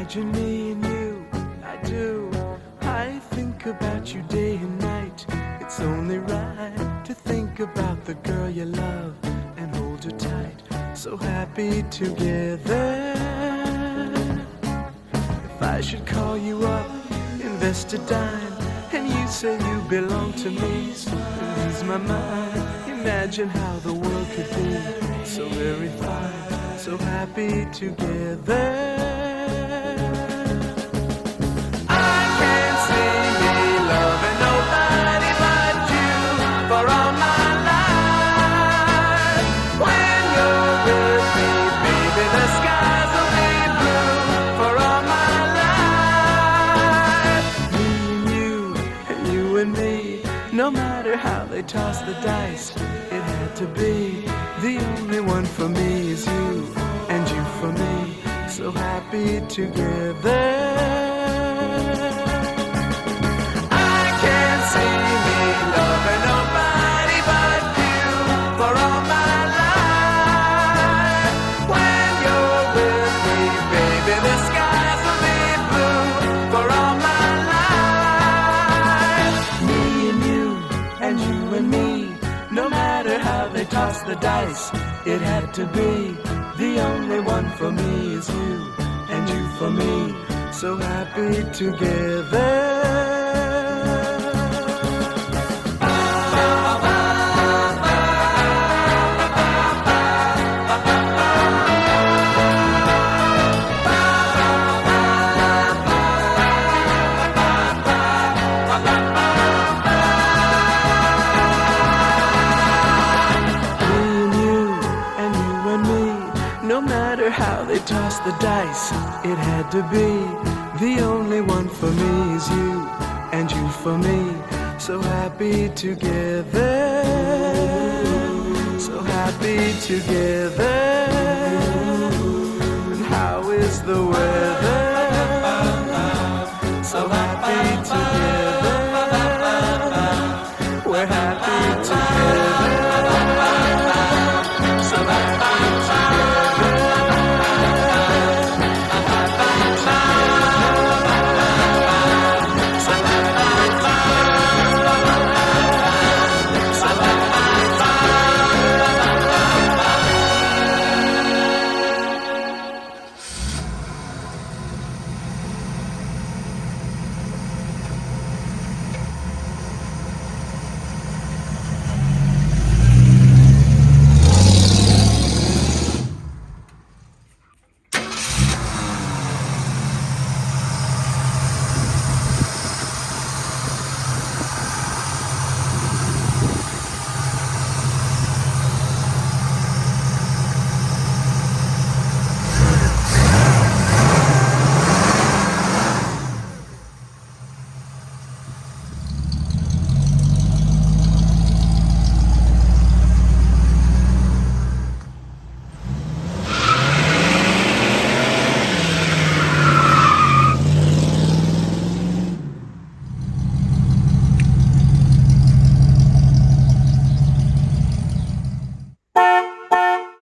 Imagine me and you, I do. I think about you day and night. It's only right to think about the girl you love and hold her tight. So happy together. If I should call you up, invest a dime, and you say you belong to me, ease my mind. Imagine how the world could be so very fine, so happy together. I can't see me loving nobody but you for all my life. When you're with me, baby, the skies will be blue for all my life. Me and you and me, no matter how they toss the dice, it had to be. The only one for me is you, and you for me, so happy together. I can't see me loving nobody but you for all my life. When you're with me, baby, the skies will be blue for all my life. Me and me, no matter how they toss the dice, it had to be. The only one for me is you, and you for me, so happy together. How they toss the dice, it had to be. The only one for me is you, and you for me, so happy together. So happy together. And how is the weather? So happy together.